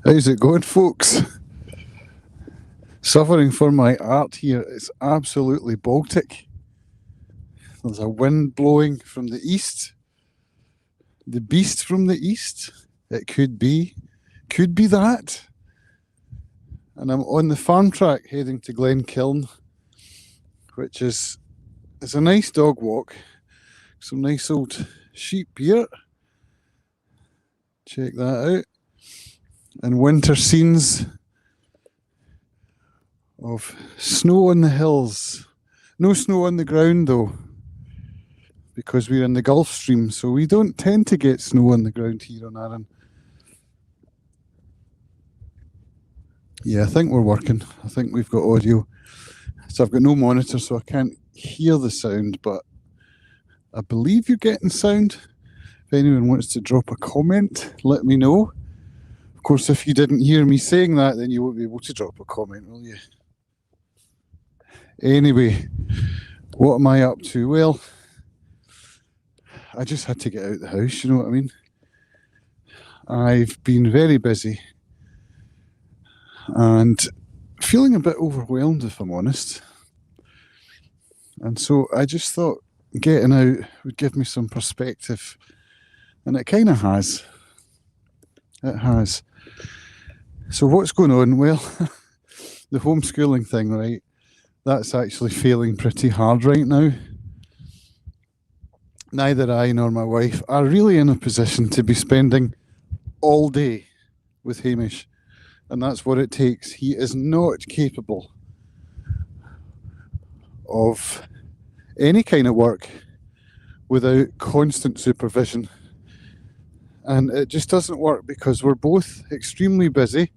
How's it going, folks? Suffering for my art here. It's absolutely Baltic. There's a wind blowing from the east. The beast from the east. It could be that. And I'm on the farm track heading to Glenkiln, which is a nice dog walk. Some nice old sheep here. Check that out. And winter scenes of snow on the hills. No snow on the ground though, because we're in the Gulf Stream, so we don't tend to get snow on the ground here on Arran. Yeah, I think we're working. I think we've got audio. So I've got no monitor, so I can't hear the sound, but I believe you're getting sound. If anyone wants to drop a comment, let me know. Of course, if you didn't hear me saying that, then you won't be able to drop a comment, will you? Anyway, what am I up to? Well, I just had to get out of the house, you know what I mean? I've been very busy and feeling a bit overwhelmed, if I'm honest. And so I just thought getting out would give me some perspective. And it kind of has. It has. So what's going on? Well, the homeschooling thing, right? That's actually failing pretty hard right now. Neither I nor my wife are really in a position to be spending all day with Hamish. And that's what it takes. He is not capable of any kind of work without constant supervision. And it just doesn't work because we're both extremely busy.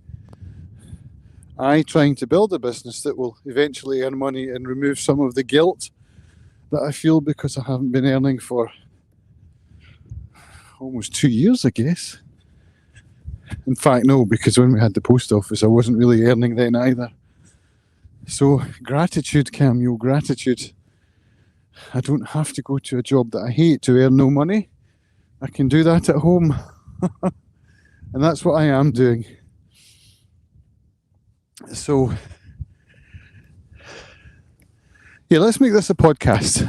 I trying to build a business that will eventually earn money and remove some of the guilt that I feel because I haven't been earning for almost 2 years, I guess. In fact, no, because when we had the post office, I wasn't really earning then either. So gratitude, Camille, gratitude. I don't have to go to a job that I hate to earn no money. I can do that at home. And that's what I am doing. So, yeah, let's make this a podcast.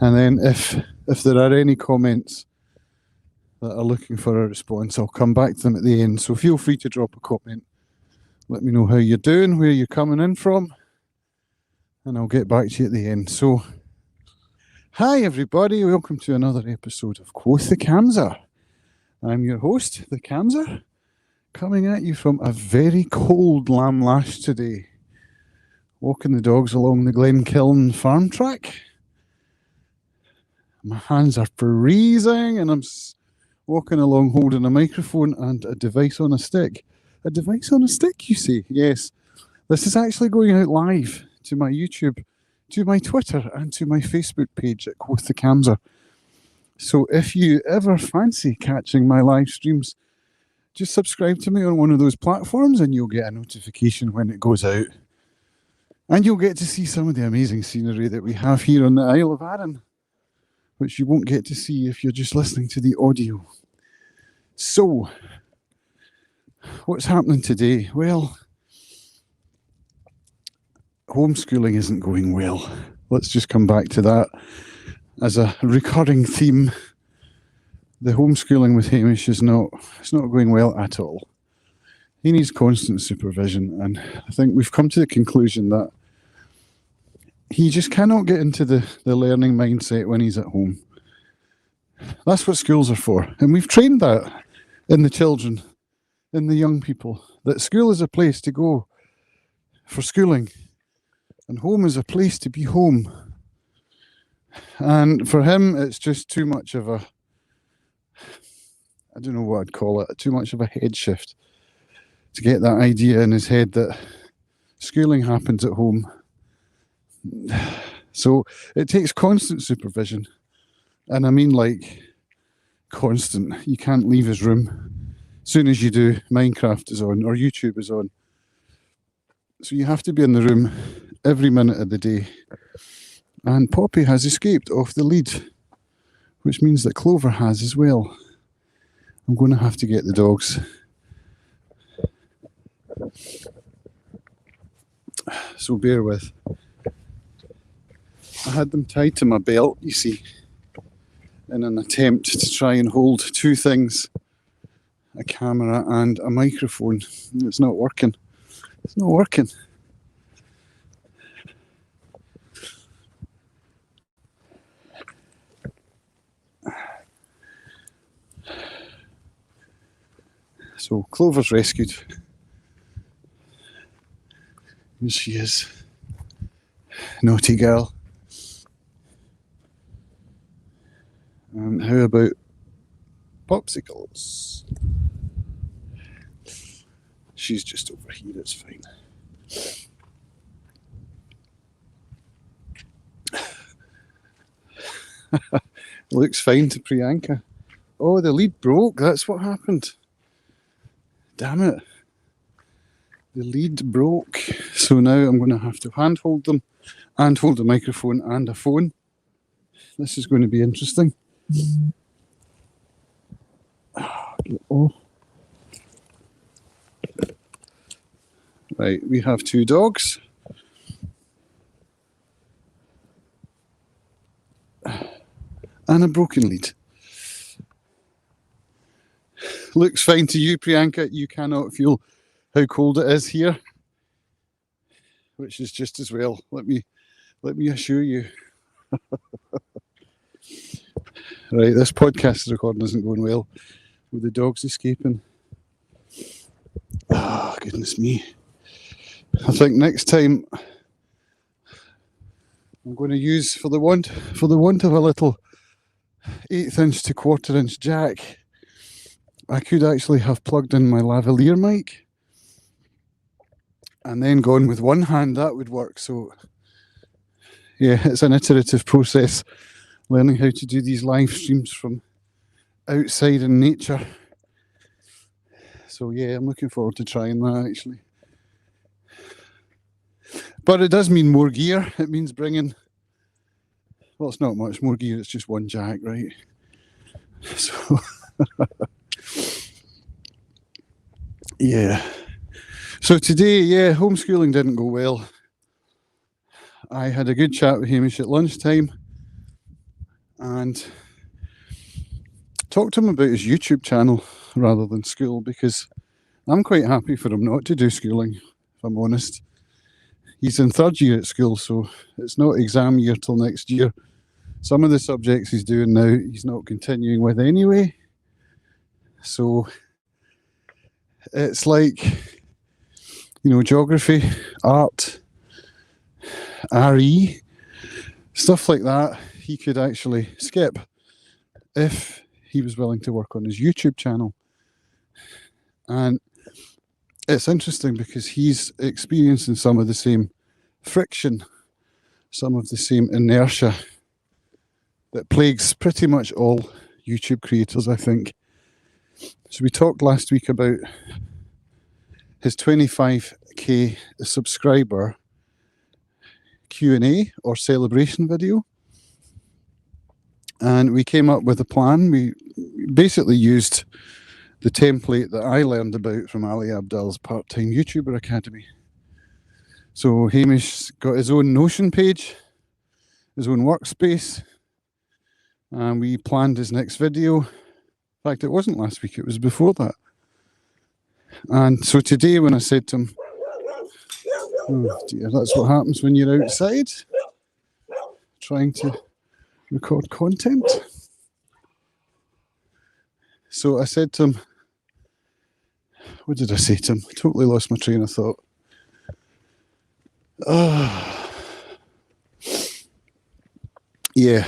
And then if there are any comments that are looking for a response, I'll come back to them at the end. So feel free to drop a comment. Let me know how you're doing, where you're coming in from, and I'll get back to you at the end. So, hi everybody, welcome to another episode of Quoth the Camser. I'm your host, the Camser, coming at you from a very cold Lamlash today. Walking the dogs along the Glenkiln farm track. My hands are freezing and I'm walking along holding a microphone and a device on a stick. A device on a stick, you see? Yes. This is actually going out live to my YouTube, to my Twitter, and to my Facebook page at Quoth the Camser. So if you ever fancy catching my live streams, just subscribe to me on one of those platforms and you'll get a notification when it goes out. And you'll get to see some of the amazing scenery that we have here on the Isle of Arran, which you won't get to see if you're just listening to the audio. So, what's happening today? Well, homeschooling isn't going well. Let's just come back to that as a recurring theme. The homeschooling with Hamish it's not going well at all. He needs constant supervision, and I think we've come to the conclusion that he just cannot get into the learning mindset when he's at home. That's what schools are for. And we've trained that in the children, in the young people, that school is a place to go for schooling and home is a place to be home. And for him, it's just too much of a, I don't know what I'd call it, too much of a head shift to get that idea in his head that schooling happens at home. So it takes constant supervision. And I mean like constant. You can't leave his room. As soon as you do, Minecraft is on or YouTube is on. So you have to be in the room every minute of the day. And Poppy has escaped off the lead, which means that Clover has as well. I'm going to have to get the dogs. So bear with. I had them tied to my belt, you see, in an attempt to try and hold two things, a camera and a microphone. It's not working. It's not working. So Clover's rescued. Here she is. Naughty girl. And how about popsicles? She's just over here, it's fine. Looks fine to Priyanka. Oh, the lead broke, that's what happened. Damn it. The lead broke. So now I'm going to have to handhold them and hold a microphone and a phone. This is going to be interesting. Oh. Right, we have two dogs. And a broken lead. Looks fine to you, Priyanka. You cannot feel how cold it is here, which is just as well. Let me assure you. Right, this podcast recording isn't going well with the dogs escaping. Ah, goodness me. I think next time I'm going to use, for the want of a little 1/8 inch to 1/4 inch jack, I could actually have plugged in my lavalier mic and then gone with one hand. That would work. So yeah, it's an iterative process, learning how to do these live streams from outside in nature. So yeah, I'm looking forward to trying that actually. But it does mean more gear. It means bringing, well, it's not much more gear, it's just one jack, right? So yeah. So today, yeah, homeschooling didn't go well. I had a good chat with Hamish at lunchtime and talked to him about his YouTube channel rather than school, because I'm quite happy for him not to do schooling, if I'm honest. He's in 3rd year at school, so it's not exam year till next year. Some of the subjects he's doing now, he's not continuing with anyway. So it's like, you know, geography, art, RE, stuff like that, he could actually skip if he was willing to work on his YouTube channel. And it's interesting because he's experiencing some of the same friction, some of the same inertia that plagues pretty much all YouTube creators, I think. So we talked last week about his 25k subscriber Q&A or celebration video. And we came up with a plan. We basically used the template that I learned about from Ali Abdal's part-time YouTuber Academy. So Hamish got his own Notion page, his own workspace, and we planned his next video. In fact, it wasn't last week, it was before that. And so today when I said to him, oh dear, that's what happens when you're outside trying to record content. So I said to him, what did I say to him? I totally lost my train of thought. Yeah,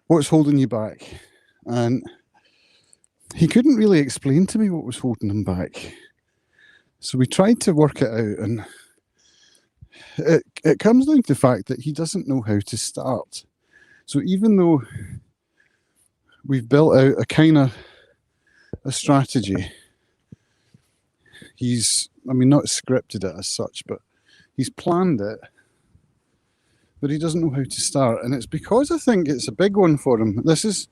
what's holding you back? And he couldn't really explain to me what was holding him back. So we tried to work it out, and it comes down to the fact that he doesn't know how to start. So even though we've built out a kind of a strategy, he's, I mean, not scripted it as such, but he's planned it, but he doesn't know how to start. And it's because I think it's a big one for him. This is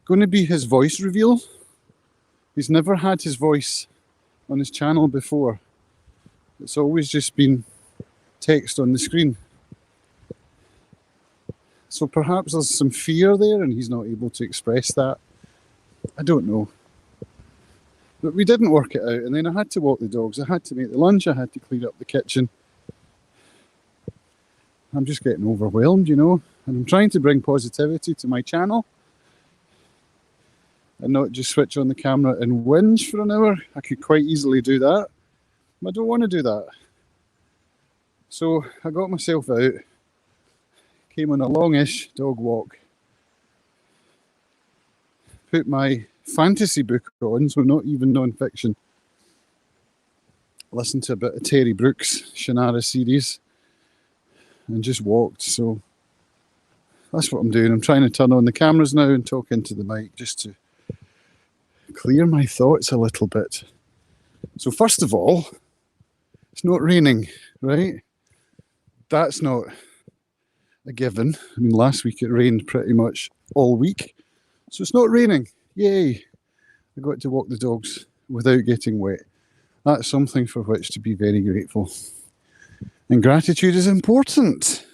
going to be his voice reveal. He's never had his voice on his channel before. It's always just been text on the screen. So perhaps there's some fear there and he's not able to express that. I don't know. But we didn't work it out, and then I had to walk the dogs, I had to make the lunch, I had to clean up the kitchen. I'm just getting overwhelmed, you know, and I'm trying to bring positivity to my channel and not just switch on the camera and whinge for an hour. I could quite easily do that. I don't want to do that. So I got myself out, came on a longish dog walk, put my fantasy book on, so not even non-fiction, listened to a bit of Terry Brooks' Shannara series, and just walked. So that's what I'm doing. I'm trying to turn on the cameras now and talk into the mic just to clear my thoughts a little bit. So first of all, it's not raining, right? That's not a given. I mean, last week it rained pretty much all week. So it's not raining. Yay. I got to walk the dogs without getting wet. That's something for which to be very grateful. And gratitude is important.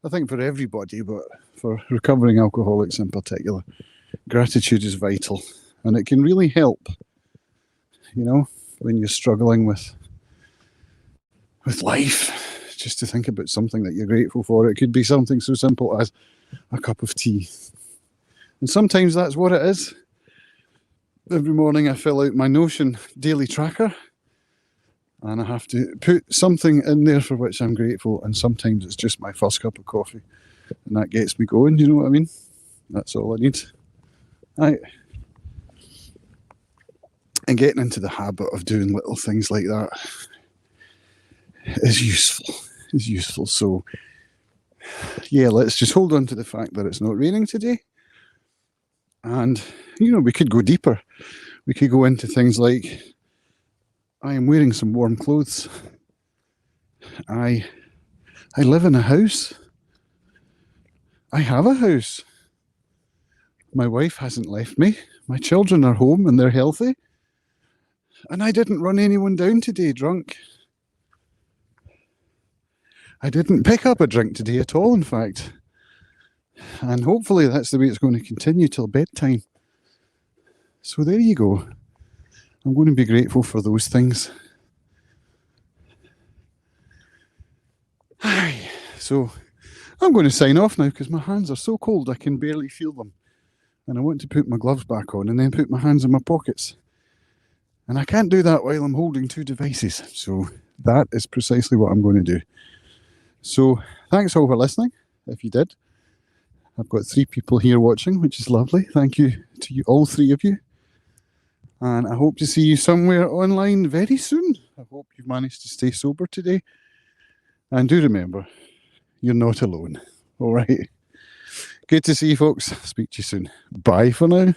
I think for everybody, but for recovering alcoholics in particular, gratitude is vital. And it can really help, you know, when you're struggling with life, just to think about something that you're grateful for. It could be something so simple as a cup of tea. And sometimes that's what it is. Every morning I fill out my Notion daily tracker and I have to put something in there for which I'm grateful, and sometimes it's just my first cup of coffee and that gets me going, you know what I mean? That's all I need. Right. And getting into the habit of doing little things like that is useful. So yeah, let's just hold on to the fact that it's not raining today. And, you know, we could go deeper. We could go into things like, I am wearing some warm clothes. I live in a house. I have a house. My wife hasn't left me. My children are home and they're healthy. And I didn't run anyone down today drunk. I didn't pick up a drink today at all, in fact. And hopefully that's the way it's going to continue till bedtime. So there you go. I'm going to be grateful for those things. Aye. So I'm going to sign off now because my hands are so cold I can barely feel them. And I want to put my gloves back on and then put my hands in my pockets. And I can't do that while I'm holding two devices. So that is precisely what I'm going to do. So thanks all for listening, if you did. I've got 3 people here watching, which is lovely. Thank you to you, all 3 of you. And I hope to see you somewhere online very soon. I hope you've managed to stay sober today. And do remember, you're not alone. All right. Good to see you, folks. Speak to you soon. Bye for now.